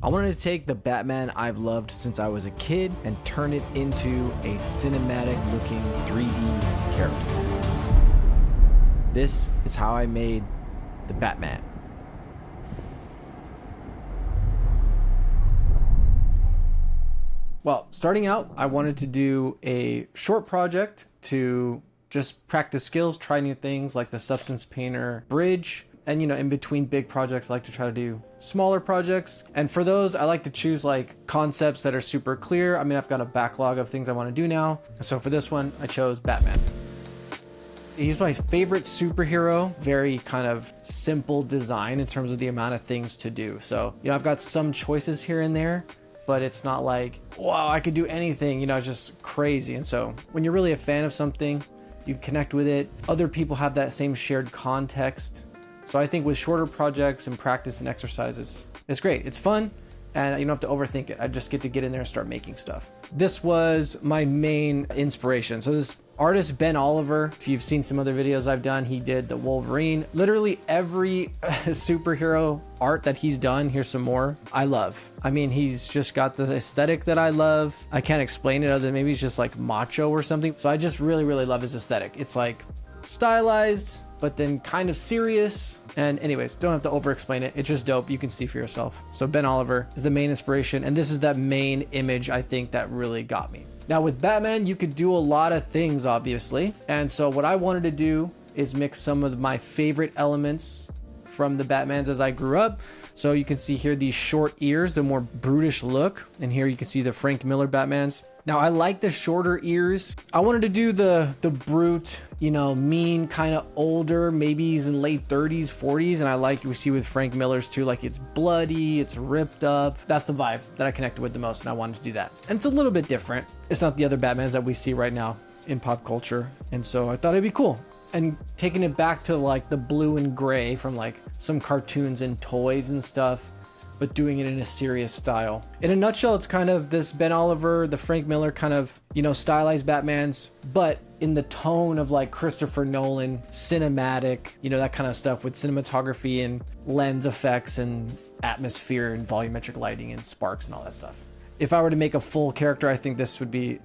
I wanted to take the Batman I've loved since I was a kid and turn it into a cinematic looking 3D character. This is how I made the Batman. Well, starting out, I wanted to do a short project to just practice skills, try new things like the Substance Painter bridge. And, in between big projects, I like to try to do smaller projects. And for those, I like to choose like concepts that are super clear. I mean, I've got a backlog of things I want to do now. So for this one, I chose Batman. He's my favorite superhero. Very kind of simple design in terms of the amount of things to do. So, I've got some choices here and there, but it's not like, wow, I could do anything, it's just crazy. And so when you're really a fan of something, you connect with it. Other people have that same shared context. So I think with shorter projects and practice and exercises, it's great. It's fun, and you don't have to overthink it. I just get to get in there and start making stuff. This was my main inspiration. So this artist, Ben Oliver, if you've seen some other videos I've done, he did the Wolverine. Literally every superhero art that he's done, here's some more, I love. I mean, he's just got the aesthetic that I love. I can't explain it other than maybe he's just like macho or something. So I just really, really love his aesthetic. It's like stylized, but then kind of serious. And anyways, don't have to over explain it. It's just dope. You can see for yourself. So Ben Oliver is the main inspiration. And this is that main image I think that really got me. Now with Batman, you could do a lot of things, obviously. And so what I wanted to do is mix some of my favorite elements from the Batmans as I grew up. So you can see here these short ears, the more brutish look. And here you can see the Frank Miller Batmans. Now I like the shorter ears. I wanted to do the brute, mean, kind of older, maybe he's in late 30s, 40s. And I like, we see with Frank Miller's too, like it's bloody, it's ripped up. That's the vibe that I connected with the most, and I wanted to do that. And it's a little bit different. It's not the other Batmans that we see right now in pop culture. And so I thought it'd be cool. And taking it back to like the blue and gray from like some cartoons and toys and stuff, but doing it in a serious style. In a nutshell, it's kind of this Ben Oliver, the Frank Miller kind of, stylized Batmans, but in the tone of like Christopher Nolan, cinematic, that kind of stuff with cinematography and lens effects and atmosphere and volumetric lighting and sparks and all that stuff. If I were to make a full character, I think this would be,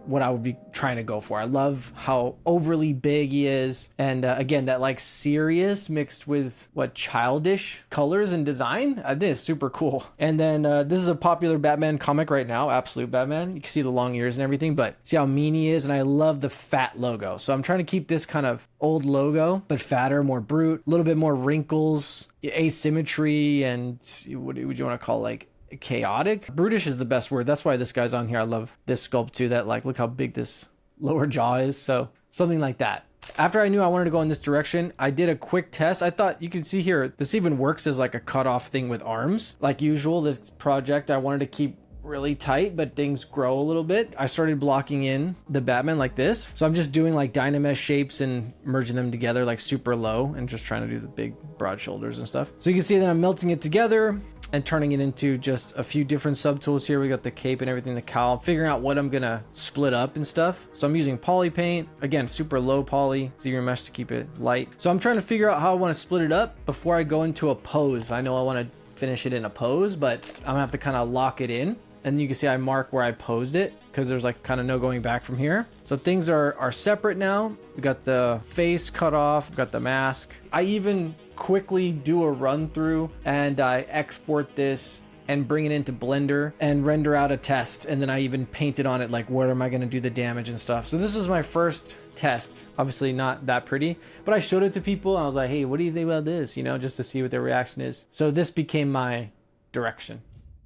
what I would be trying to go for. I love how overly big he is. And again, that like serious mixed with childish colors and design. I think it's super cool. And then this is a popular Batman comic right now, Absolute Batman. You can see the long ears and everything, but see how mean he is. And I love the fat logo. So I'm trying to keep this kind of old logo, but fatter, more brute, a little bit more wrinkles, asymmetry, and what would you want to call like chaotic? Brutish is the best word. That's why this guy's on here. I love this sculpt too, that like, look how big this lower jaw is. So something like that. After I knew I wanted to go in this direction, I did a quick test. I thought you can see here, this even works as like a cutoff thing with arms. Like usual, this project, I wanted to keep really tight, but things grow a little bit. I started blocking in the Batman like this. So I'm just doing like Dynamesh shapes and merging them together like super low and just trying to do the big broad shoulders and stuff. So you can see that I'm melting it together and turning it into just a few different subtools here. We got the cape and everything, the cowl, figuring out what I'm gonna split up and stuff. So I'm using poly paint, again, super low poly, ZBrush to keep it light. So I'm trying to figure out how I wanna split it up before I go into a pose. I know I wanna finish it in a pose, but I'm gonna have to kind of lock it in. And you can see I mark where I posed it because there's like kind of no going back from here. So things are separate now. We got the face cut off, we got the mask. I even quickly do a run through and I export this and bring it into Blender and render out a test. And then I even painted on it like where am I going to do the damage and stuff. So this is my first test. Obviously not that pretty, but I showed it to people and I was like, hey, what do you think about this? Just to see what their reaction is. So this became my direction.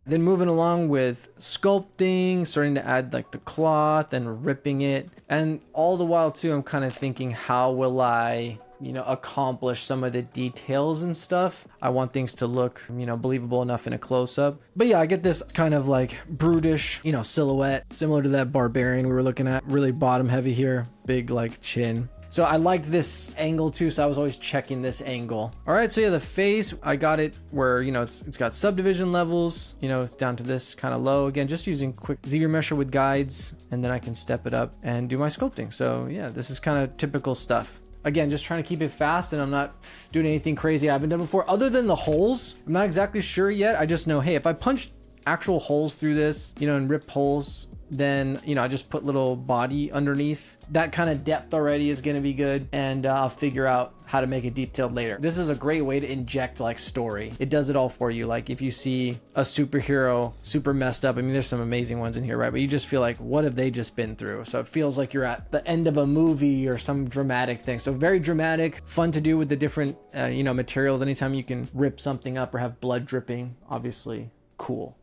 Then moving along with sculpting, starting to add like the cloth and ripping it. And all the while too, I'm kind of thinking, how will I, accomplish some of the details and stuff? I want things to look, believable enough in a close-up. But yeah, I get this kind of like brutish, silhouette, similar to that barbarian we were looking at, really bottom heavy here, big like chin. So I liked this angle too, so I was always checking this angle. All right, so yeah, the face, I got it where, it's got subdivision levels, it's down to this kind of low. Again, just using quick ZBrush with guides, and then I can step it up and do my sculpting. So yeah, this is kind of typical stuff. Again, just trying to keep it fast, and I'm not doing anything crazy I haven't done before. Other than the holes, I'm not exactly sure yet. I just know, hey, if I punch actual holes through this, you know, and rip holes, then, you know, I just put little body underneath. That kind of depth already is going to be good, and I'll figure out how to make it detailed later. This is a great way to inject like story. It does it all for you. Like if you see a superhero super messed up, I mean, there's some amazing ones in here, right? But you just feel like, what have they just been through? So it feels like you're at the end of a movie or some dramatic thing. So very dramatic, fun to do with the different, you know, materials. Anytime you can rip something up or have blood dripping, obviously cool.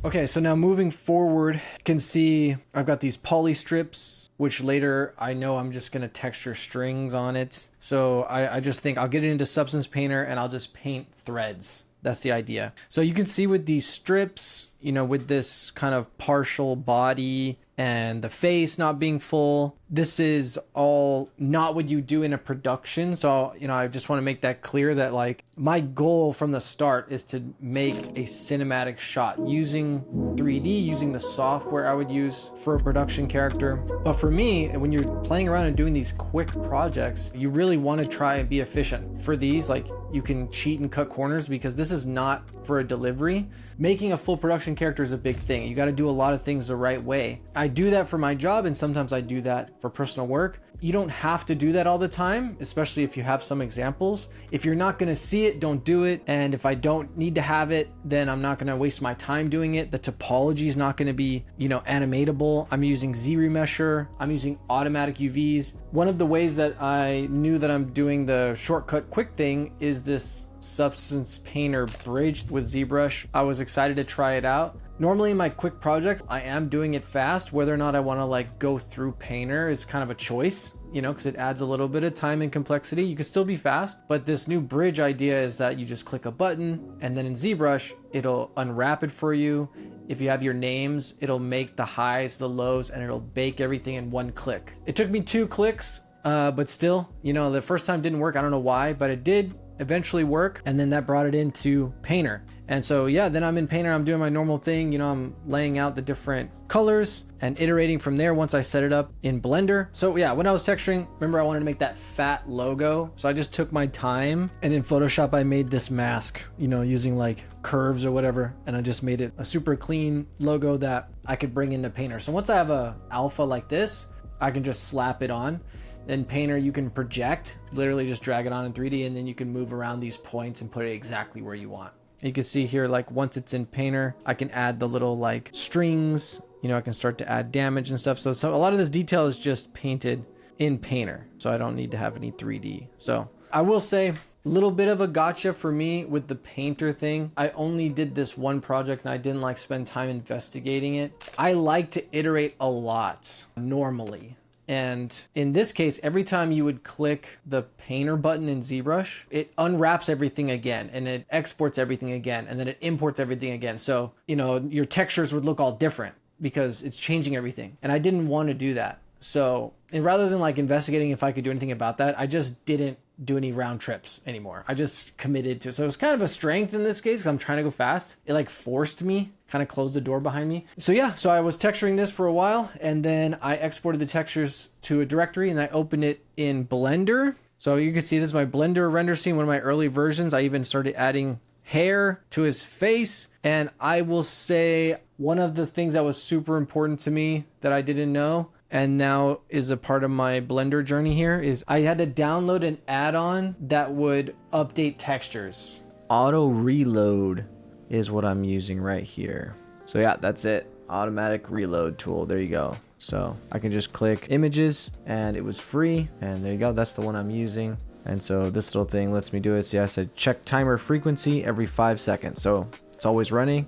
Okay, so now moving forward, you can see I've got these poly strips, which later I know I'm just going to texture strings on it. So I just think I'll get it into Substance Painter and I'll just paint threads. That's the idea. So you can see with these strips, you know, with this kind of partial body and the face not being full, this is all not what you do in a production. So, you know, I just want to make that clear that like my goal from the start is to make a cinematic shot using 3D, using the software I would use for a production character. But for me, when you're playing around and doing these quick projects, you really want to try and be efficient. For these, like you can cheat and cut corners because this is not for a delivery. Making a full production character is a big thing. You got to do a lot of things the right way. I do that for my job, and sometimes I do that for personal work. You don't have to do that all the time, especially if you have some examples. If you're not going to see it, don't do it. And if I don't need to have it, then I'm not going to waste my time doing it. The topology is not going to be, you know, animatable. I'm using ZRemesher. I'm using automatic UVs. One of the ways that I knew that I'm doing the shortcut quick thing is this Substance Painter bridge with ZBrush. I was excited to try it out. Normally in my quick projects, I am doing it fast. Whether or not I want to like go through Painter is kind of a choice, you know, because it adds a little bit of time and complexity. You can still be fast, but this new bridge idea is that you just click a button and then in ZBrush, it'll unwrap it for you. If you have your names, it'll make the highs, the lows, and it'll bake everything in one click. It took me 2 clicks, but still, you know, the first time didn't work. I don't know why, but it did eventually work. And then that brought it into Painter. And so, yeah, then I'm in Painter, I'm doing my normal thing. You know, I'm laying out the different colors and iterating from there once I set it up in Blender. So yeah, when I was texturing, remember I wanted to make that fat logo. So I just took my time, and in Photoshop, I made this mask, you know, using like curves or whatever. And I just made it a super clean logo that I could bring into Painter. So once I have a alpha like this, I can just slap it on. In Painter, you can project, literally just drag it on in 3D, and then you can move around these points and put it exactly where you want. You can see here, like once it's in Painter, I can add the little like strings, you know, I can start to add damage and stuff. So a lot of this detail is just painted in Painter. So I don't need to have any 3D. So I will say, a little bit of a gotcha for me with the Painter thing. I only did this one project and I didn't like spend time investigating it. I like to iterate a lot normally. And in this case, every time you would click the Painter button in ZBrush, it unwraps everything again, and it exports everything again, and then it imports everything again. So, you know, your textures would look all different because it's changing everything. And I didn't want to do that. So, and rather than like investigating if I could do anything about that, I just didn't do any round trips anymore. I just committed to, so it was kind of a strength in this case because I'm trying to go fast. It like forced me, kind of closed the door behind me. So yeah, so I was texturing this for a while, and then I exported the textures to a directory and I opened it in Blender. So you can see this is my Blender render scene, one of my early versions. I even started adding hair to his face. And I will say one of the things that was super important to me that I didn't know, and now is a part of my Blender journey here, is I had to download an add-on that would update textures. Auto reload is what I'm using right here. So yeah, that's it. Automatic reload tool. There you go. So I can just click images and it was free. And there you go. That's the one I'm using. And so this little thing lets me do it. So yeah, I said check timer frequency every 5 seconds. So it's always running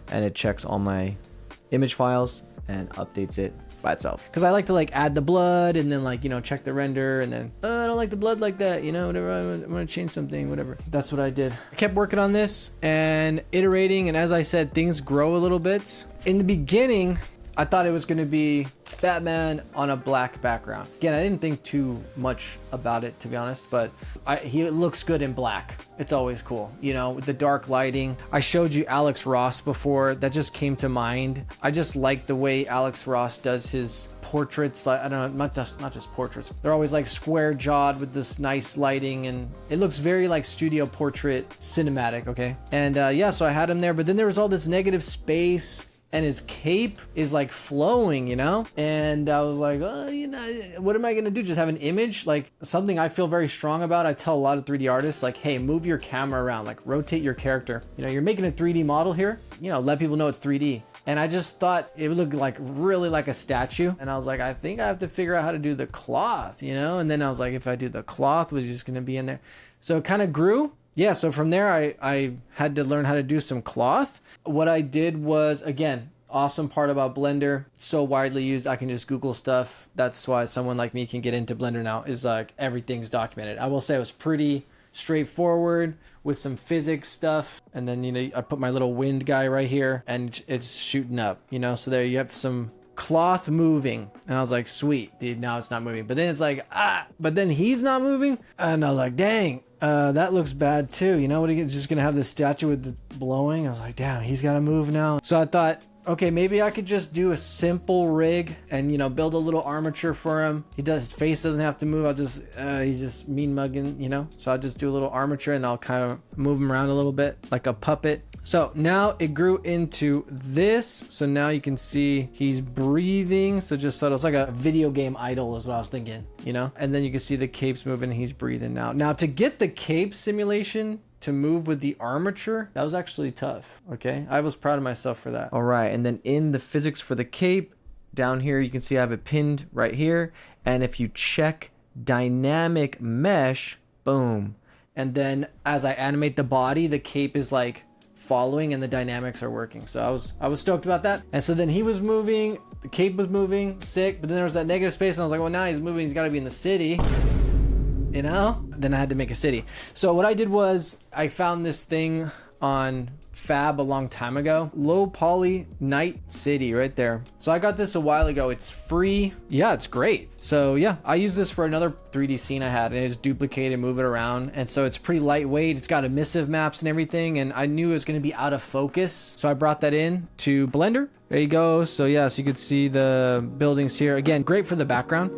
and it checks all my image files and updates it by itself, because I like to like add the blood and then like, you know, check the render and then I don't like the blood like that, you know, whatever, I'm gonna change something, whatever. That's what I did. I kept working on this and iterating, and as I said, things grow a little bit. In the beginning, I thought it was going to be Batman on a black background. Again, I didn't think too much about it, to be honest, but he looks good in black. It's always cool, you know, with the dark lighting. I showed you Alex Ross before. That just came to mind. I just like the way Alex Ross does his portraits. I don't know, not just portraits. They're always like square jawed with this nice lighting, and it looks very like studio portrait cinematic. Okay. And yeah, so I had him there, but then there was all this negative space, and his cape is like flowing, you know? And I was like, oh, you know, what am I gonna do? Just have an image? Like something I feel very strong about. I tell a lot of 3D artists, like, hey, move your camera around, like rotate your character. You know, you're making a 3D model here, you know, let people know it's 3D. And I just thought it would look like really like a statue. And I was like, I think I have to figure out how to do the cloth, you know? And then I was like, if I do the cloth, was just gonna be in there. So it kind of grew. Yeah, so from there, I had to learn how to do some cloth. What I did was, again, awesome part about Blender, so widely used, I can just Google stuff. That's why someone like me can get into Blender now, is like everything's documented. I will say it was pretty straightforward with some physics stuff. And then, you know, I put my little wind guy right here and it's shooting up, you know, so there you have some cloth moving. And I was like, sweet, dude, now it's not moving. But then it's like, but then he's not moving. And I was like, dang. That looks bad too. You know what? He's just gonna have this statue with the blowing. I was like, damn, he's gotta move now. So I thought, okay, maybe I could just do a simple rig and, you know, build a little armature for him. His face doesn't have to move. He's just mean mugging, you know? So I'll just do a little armature and I'll kind of move him around a little bit like a puppet. So now it grew into this. So now you can see he's breathing. So just so it's like a video game idol is what I was thinking, you know? And then you can see the cape's moving and he's breathing now. Now to get the cape simulation to move with the armature, that was actually tough. Okay, I was proud of myself for that. All right, and then in the physics for the cape, down here you can see I have it pinned right here. And if you check dynamic mesh, boom. And then as I animate the body, the cape is like following and the dynamics are working. So I was stoked about that. And so then he was moving, the cape was moving, sick. But then there was that negative space and I was like, well, now he's moving, he's got to be in the city, you know? Then I had to make a city. So what I did was I found this thing on Fab a long time ago, low poly night city right there. So I got this a while ago. It's free. Yeah, it's great. So yeah, I use this for another 3D scene I had, and it's duplicated, move it around. And so it's pretty lightweight. It's got emissive maps and everything. And I knew it was going to be out of focus. So I brought that in to Blender. There you go. So yeah, so you could see the buildings here. Again, great for the background.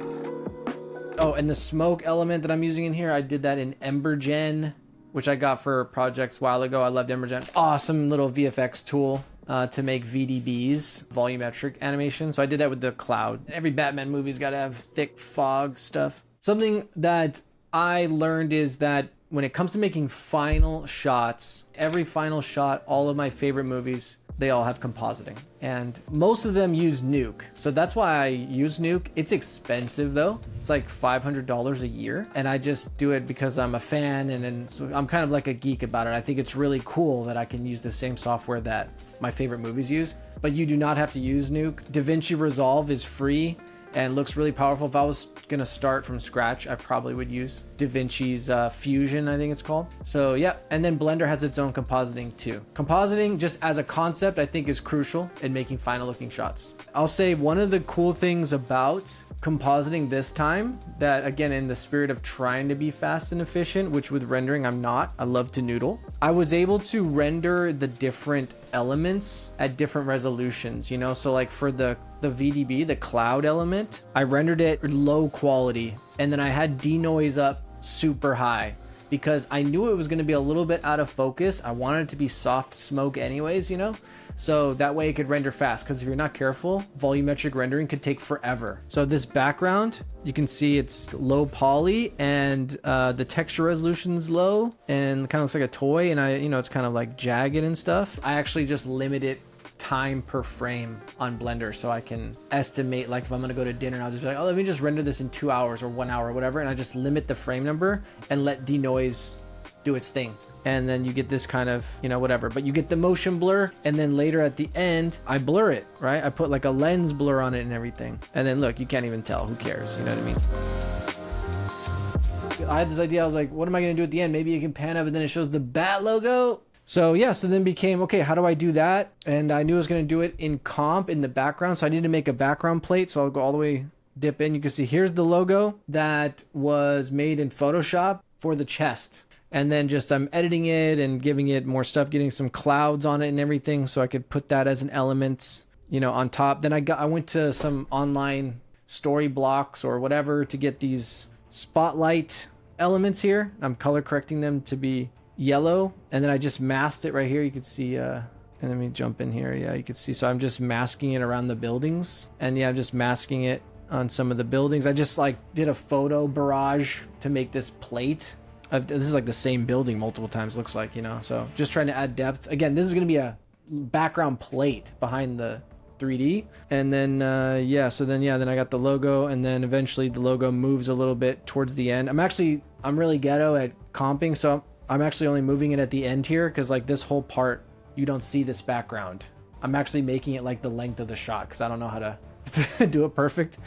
Oh, and the smoke element that I'm using in here, I did that in EmberGen, which I got for projects a while ago. I loved EmberGen. Awesome little VFX tool to make VDBs, volumetric animation. So I did that with the cloud. Every Batman movie's got to have thick fog stuff. Something that I learned is that when it comes to making final shots, every final shot, all of my favorite movies, they all have compositing, and most of them use Nuke. So that's why I use Nuke. It's expensive though. It's like $500 a year. And I just do it because I'm a fan, and so I'm kind of like a geek about it. I think it's really cool that I can use the same software that my favorite movies use, but you do not have to use Nuke. DaVinci Resolve is free and looks really powerful. If I was gonna start from scratch, I probably would use DaVinci's Fusion, I think it's called. So yeah, and then Blender has its own compositing too. Compositing, just as a concept, I think is crucial in making final looking shots. I'll say one of the cool things about compositing this time, that again, in the spirit of trying to be fast and efficient, which with rendering I'm not, I love to noodle, I was able to render the different elements at different resolutions, you know? So like for the VDB, the cloud element, I rendered it low quality, and then I had denoise up super high because I knew it was going to be a little bit out of focus. I wanted it to be soft smoke anyways, you know? So that way it could render fast, because if you're not careful, volumetric rendering could take forever. So this background, you can see it's low poly, and the texture resolution's low and kind of looks like a toy, and it's kind of like jagged and stuff. I actually just limit it time per frame on Blender, so I can estimate, like if I'm gonna go to dinner, I'll just be like, oh, let me just render this in 2 hours or 1 hour or whatever, and I just limit the frame number and let denoise do its thing. And then you get this kind of, whatever, but you get the motion blur, and then later at the end, I blur it, right? I put like a lens blur on it and everything. And then look, you can't even tell, who cares? You know what I mean? I had this idea, I was like, what am I gonna do at the end? Maybe you can pan up and then it shows the Bat logo. So yeah, so then became, okay, how do I do that? And I knew I was going to do it in comp in the background. So I need to make a background plate. So I'll go all the way, dip in. You can see here's the logo that was made in Photoshop for the chest. And then just I'm editing it and giving it more stuff, getting some clouds on it and everything. So I could put that as an element, you know, on top. Then I went to some online story blocks or whatever to get these spotlight elements here. I'm color correcting them to be yellow, and then I just masked it right here. You can see and let me jump in here. Yeah, you can see. So I'm just masking it around the buildings, and yeah, I'm just masking it on some of the buildings. I just like did a photo barrage to make this plate. This is like the same building multiple times, looks like, you know. So just trying to add depth. Again, this is going to be a background plate behind the 3D. And then yeah, so then yeah, then I got the logo, and then eventually the logo moves a little bit towards the end. I'm really ghetto at comping, so I'm actually only moving it at the end here, because like this whole part, you don't see this background. I'm actually making it like the length of the shot because I don't know how to do it perfect.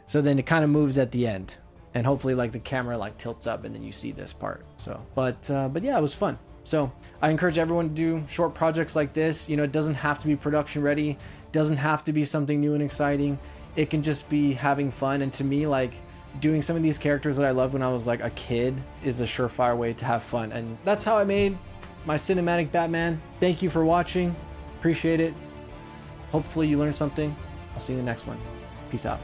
So then it kind of moves at the end, and hopefully like the camera like tilts up and then you see this part. So, but yeah, it was fun. So I encourage everyone to do short projects like this. You know, it doesn't have to be production ready. It doesn't have to be something new and exciting. It can just be having fun. And to me, like, doing some of these characters that I loved when I was like a kid is a surefire way to have fun. And that's how I made my cinematic Batman. Thank you for watching. Appreciate it. Hopefully you learned something. I'll see you in the next one. Peace out.